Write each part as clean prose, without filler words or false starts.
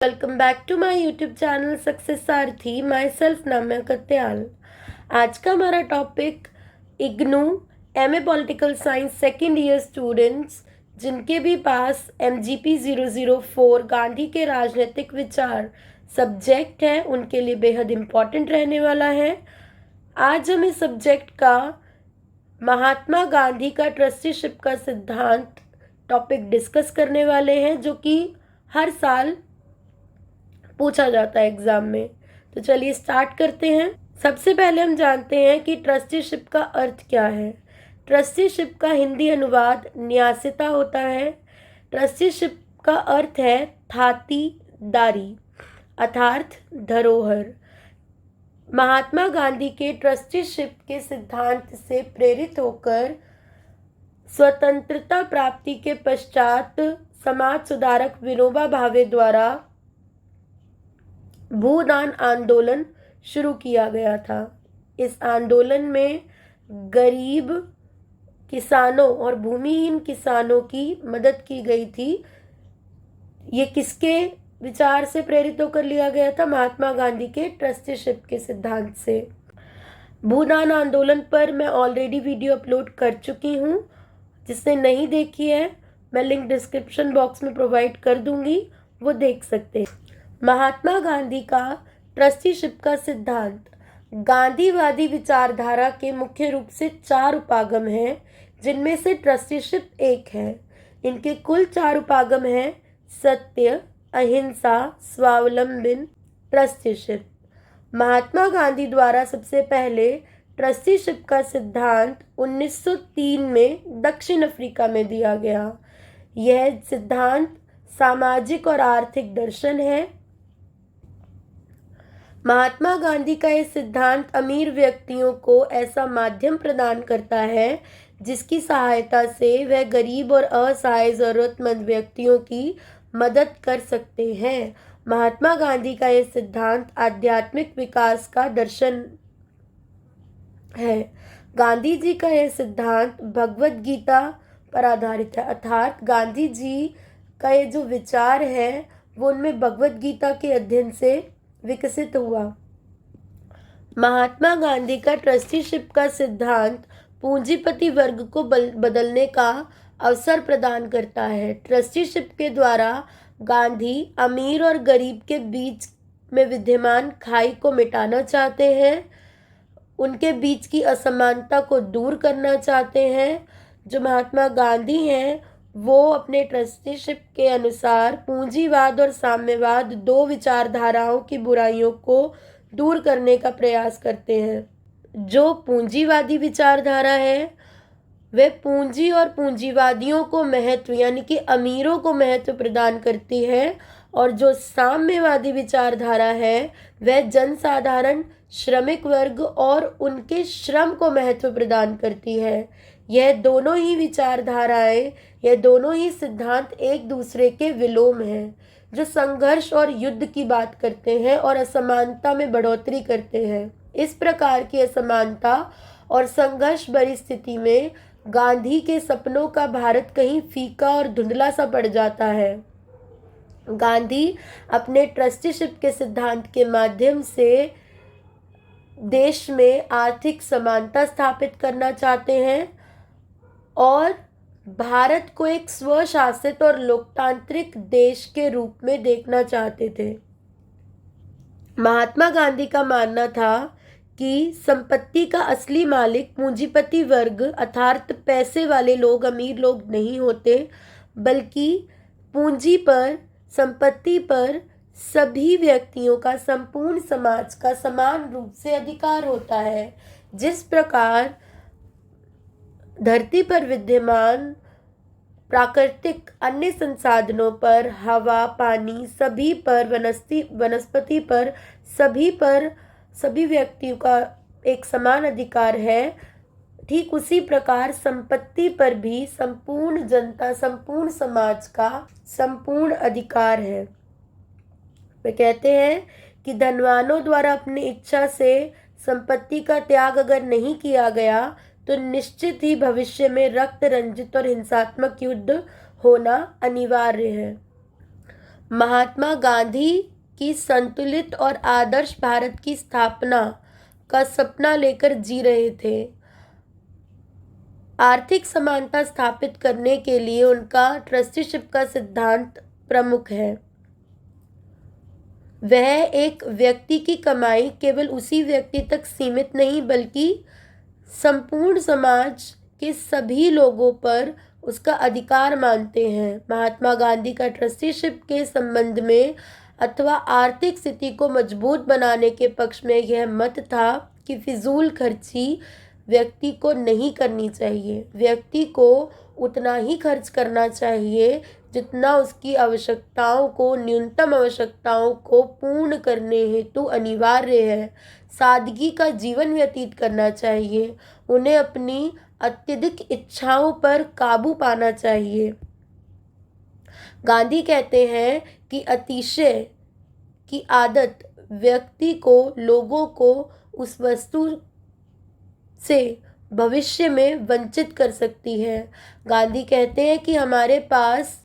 Welcome back to my YouTube channel Success Sarthi. Myself Namya Katyal. आज का हमारा topic IGNOU MA political science second year students जिनके भी पास MGP 004 Gandhi के राजनीतिक विचार सब्जेक्ट है उनके लिए बेहद इम्पॉर्टेंट रहने वाला है। आज हम इस सब्जेक्ट का महात्मा गांधी का ट्रस्टीशिप का सिद्धांत टॉपिक डिस्कस करने वाले हैं, जो कि हर साल पूछा जाता है एग्जाम में। तो चलिए स्टार्ट करते हैं। सबसे पहले हम जानते हैं कि ट्रस्टीशिप का अर्थ क्या है। ट्रस्टीशिप का हिंदी अनुवाद न्यासिता होता है। ट्रस्टीशिप का अर्थ है थातीदारी अर्थात धरोहर। महात्मा गांधी के ट्रस्टीशिप के सिद्धांत से प्रेरित होकर स्वतंत्रता प्राप्ति के पश्चात समाज सुधारक विनोबा भावे द्वारा भूदान आंदोलन शुरू किया गया था। इस आंदोलन में गरीब किसानों और भूमिहीन किसानों की मदद की गई थी। ये किसके विचार से प्रेरित होकर लिया गया था? महात्मा गांधी के ट्रस्टीशिप के सिद्धांत से। भूदान आंदोलन पर मैं ऑलरेडी वीडियो अपलोड कर चुकी हूँ। जिसने नहीं देखी है मैं लिंक डिस्क्रिप्शन बॉक्स में प्रोवाइड कर दूंगी, वो देख सकते हैं। महात्मा गांधी का ट्रस्टीशिप का सिद्धांत गांधीवादी विचारधारा के मुख्य रूप से 4 उपागम हैं, जिनमें से ट्रस्टीशिप एक है। इनके कुल 4 उपागम हैं: सत्य, अहिंसा, स्वावलंबन, ट्रस्टीशिप। महात्मा गांधी द्वारा सबसे पहले ट्रस्टीशिप का सिद्धांत 1903 में दक्षिण अफ्रीका में दिया गया। यह सिद्धांत सामाजिक और आर्थिक दर्शन है। महात्मा गांधी का यह सिद्धांत अमीर व्यक्तियों को ऐसा माध्यम प्रदान करता है जिसकी सहायता से वह गरीब और असहाय जरूरतमंद व्यक्तियों की मदद कर सकते हैं। महात्मा गांधी का यह सिद्धांत आध्यात्मिक विकास का दर्शन है। गांधी जी का यह सिद्धांत भगवत गीता पर आधारित है, अर्थात गांधी जी का ये जो विचार है वो उनमें भगवत गीता के अध्ययन से विकसित हुआ। महात्मा गांधी का ट्रस्टीशिप का सिद्धांत पूंजीपति वर्ग को बदलने का अवसर प्रदान करता है। ट्रस्टीशिप के द्वारा गांधी अमीर और गरीब के बीच में विद्यमान खाई को मिटाना चाहते हैं, उनके बीच की असमानता को दूर करना चाहते हैं। जो महात्मा गांधी हैं वो अपने ट्रस्टीशिप के अनुसार पूंजीवाद और साम्यवाद 2 विचारधाराओं की बुराइयों को दूर करने का प्रयास करते हैं। जो पूंजीवादी विचारधारा है वे पूंजी और पूंजीवादियों को महत्व यानी कि अमीरों को महत्व प्रदान करती है, और जो साम्यवादी विचारधारा है वह जनसाधारण, श्रमिक वर्ग और उनके श्रम को महत्व प्रदान करती है। यह दोनों ही विचारधाराएं, यह दोनों ही सिद्धांत एक दूसरे के विलोम हैं, जो संघर्ष और युद्ध की बात करते हैं और असमानता में बढ़ोतरी करते हैं। इस प्रकार की असमानता और संघर्ष भरी स्थिति में गांधी के सपनों का भारत कहीं फीका और धुंधला सा पड़ जाता है। गांधी अपने ट्रस्टीशिप के सिद्धांत के माध्यम से देश में आर्थिक समानता स्थापित करना चाहते हैं और भारत को एक स्वशासित और लोकतांत्रिक देश के रूप में देखना चाहते थे। महात्मा गांधी का मानना था कि संपत्ति का असली मालिक पूंजीपति वर्ग अर्थात पैसे वाले लोग, अमीर लोग नहीं होते, बल्कि पूंजी पर, संपत्ति पर सभी व्यक्तियों का, संपूर्ण समाज का समान रूप से अधिकार होता है। जिस प्रकार धरती पर विद्यमान प्राकृतिक अन्य संसाधनों पर, हवा, पानी, सभी पर, वनस्पति पर, सभी व्यक्तियों का एक समान अधिकार है, ठीक उसी प्रकार संपत्ति पर भी संपूर्ण जनता, संपूर्ण समाज का संपूर्ण अधिकार है। वे कहते हैं कि धनवानों द्वारा अपनी इच्छा से संपत्ति का त्याग अगर नहीं किया गया तो निश्चित ही भविष्य में रक्त रंजित और हिंसात्मक युद्ध होना अनिवार्य है। महात्मा गांधी की संतुलित और आदर्श भारत की स्थापना का सपना लेकर जी रहे थे। आर्थिक समानता स्थापित करने के लिए उनका ट्रस्टीशिप का सिद्धांत प्रमुख है। वह एक व्यक्ति की कमाई केवल उसी व्यक्ति तक सीमित नहीं बल्कि संपूर्ण समाज के सभी लोगों पर उसका अधिकार मानते हैं। महात्मा गांधी का ट्रस्टीशिप के संबंध में अथवा आर्थिक स्थिति को मजबूत बनाने के पक्ष में यह मत था कि फिजूल खर्ची व्यक्ति को नहीं करनी चाहिए। व्यक्ति को उतना ही खर्च करना चाहिए जितना उसकी आवश्यकताओं को, न्यूनतम आवश्यकताओं को पूर्ण करने हेतु अनिवार्य है। सादगी का जीवन व्यतीत करना चाहिए। उन्हें अपनी अत्यधिक इच्छाओं पर काबू पाना चाहिए। गांधी कहते हैं कि अतिशय की आदत व्यक्ति को, लोगों को उस वस्तु से भविष्य में वंचित कर सकती है। गांधी कहते हैं कि हमारे पास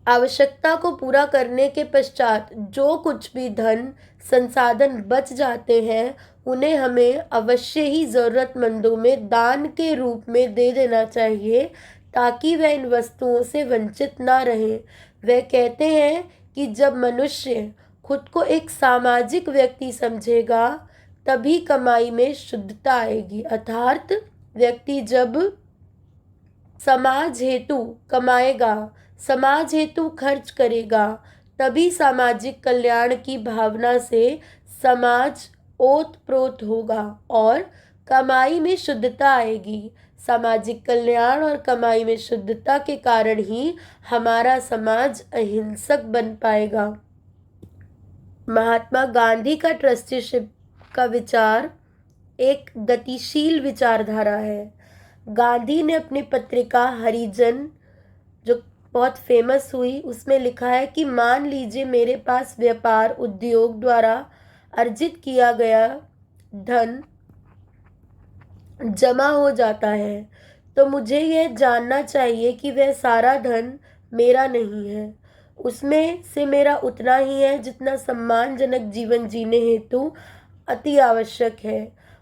आवश्यकता को पूरा करने के पश्चात जो कुछ भी धन संसाधन बच जाते हैं उन्हें हमें अवश्य ही ज़रूरतमंदों में दान के रूप में दे देना चाहिए ताकि वह इन वस्तुओं से वंचित ना रहे। वह कहते हैं कि जब मनुष्य खुद को एक सामाजिक व्यक्ति समझेगा तभी कमाई में शुद्धता आएगी। अर्थात व्यक्ति जब समाज हेतु कमाएगा, समाज हेतु खर्च करेगा, तभी सामाजिक कल्याण की भावना से समाज ओत-प्रोत होगा और कमाई में शुद्धता आएगी। सामाजिक कल्याण और कमाई में शुद्धता के कारण ही हमारा समाज अहिंसक बन पाएगा। महात्मा गांधी का ट्रस्टीशिप का विचार एक गतिशील विचारधारा है। गांधी ने अपनी पत्रिका हरिजन, जो बहुत फेमस हुई, उसमें लिखा है कि मान लीजिए मेरे पास व्यापार उद्योग द्वारा अर्जित किया गया धन जमा हो जाता है तो मुझे यह जानना चाहिए कि वह सारा धन मेरा नहीं है। उसमें से मेरा उतना ही है जितना सम्मानजनक जीवन जीने हेतु अति आवश्यक है।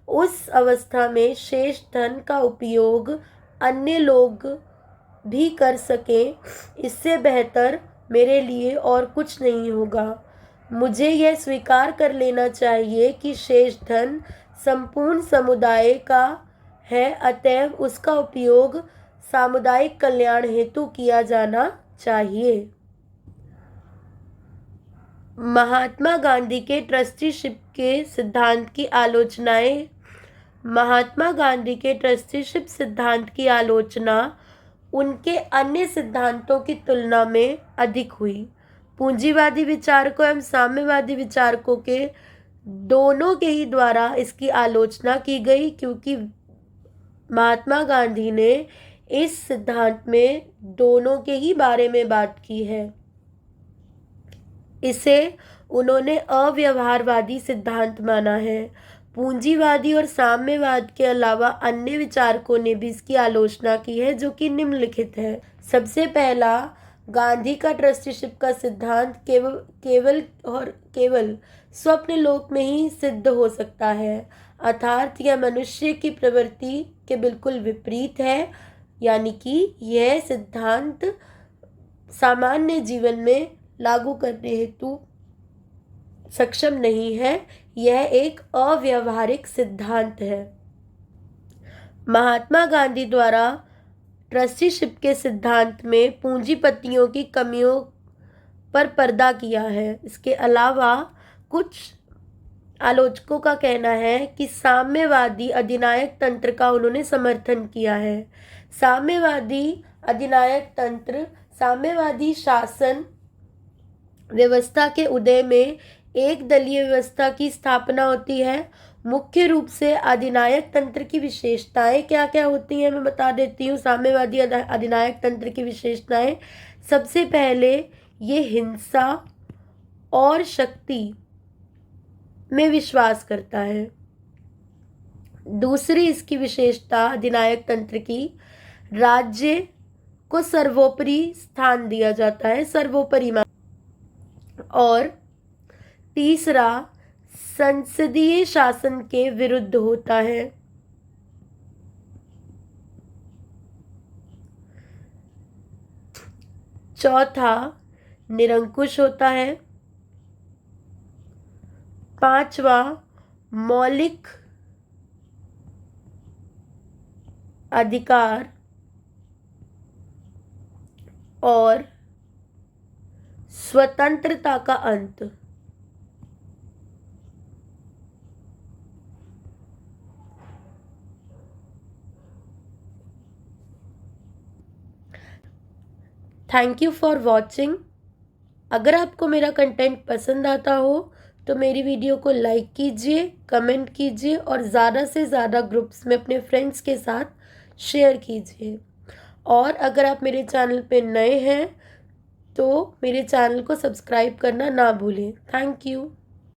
उस अवस्था में शेष धन का उपयोग अन्य लोग भी कर सकें, इससे बेहतर मेरे लिए और कुछ नहीं होगा। मुझे यह स्वीकार कर लेना चाहिए कि शेष धन संपूर्ण समुदाय का है, अतएव उसका उपयोग सामुदायिक कल्याण हेतु किया जाना चाहिए। महात्मा गांधी के ट्रस्टीशिप के सिद्धांत की आलोचनाएं। महात्मा गांधी के ट्रस्टीशिप सिद्धांत की आलोचना उनके अन्य सिद्धांतों की तुलना में अधिक हुई। पूंजीवादी विचारकों एवं साम्यवादी विचारकों के दोनों के ही द्वारा इसकी आलोचना की गई, क्योंकि महात्मा गांधी ने इस सिद्धांत में दोनों के ही बारे में बात की है। इसे उन्होंने अव्यवहारवादी सिद्धांत माना है। पूंजीवादी और साम्यवाद के अलावा अन्य विचारकों ने भी इसकी आलोचना की है, जो कि निम्नलिखित है। सबसे पहला, गांधी का ट्रस्टीशिप का सिद्धांत केवल स्वप्न लोक में ही सिद्ध हो सकता है, अर्थात यह मनुष्य की प्रवृत्ति के बिल्कुल विपरीत है, यानी कि यह सिद्धांत सामान्य जीवन में लागू करने हेतु सक्षम नहीं है। यह एक अव्यावहारिक सिद्धांत है। महात्मा गांधी द्वारा ट्रस्टीशिप के सिद्धांत में पूंजीपतियों की कमियों पर पर्दा किया है। इसके अलावा कुछ आलोचकों का कहना है कि साम्यवादी अधिनायक तंत्र का उन्होंने समर्थन किया है। साम्यवादी अधिनायक तंत्र, साम्यवादी शासन व्यवस्था के उदय में एक दलीय व्यवस्था की स्थापना होती है। मुख्य रूप से अधिनायक तंत्र की विशेषताएं क्या क्या होती हैं मैं बता देती हूँ। साम्यवादी अधिनायक तंत्र की विशेषताएं, सबसे पहले ये हिंसा और शक्ति में विश्वास करता है। दूसरी इसकी विशेषता अधिनायक तंत्र की, राज्य को सर्वोपरि स्थान दिया जाता है, सर्वोपरि और तीसरा संसदीय शासन के विरुद्ध होता है। चौथा निरंकुश होता है। पांचवा मौलिक अधिकार और स्वतंत्रता का अंत। Thank you for watching. अगर आपको मेरा कंटेंट पसंद आता हो तो मेरी वीडियो को लाइक कीजिए, कमेंट कीजिए और ज़्यादा से ज़्यादा ग्रुप्स में अपने फ्रेंड्स के साथ शेयर कीजिए। और अगर आप मेरे चैनल पे नए हैं तो मेरे चैनल को सब्सक्राइब करना ना भूलें। Thank you.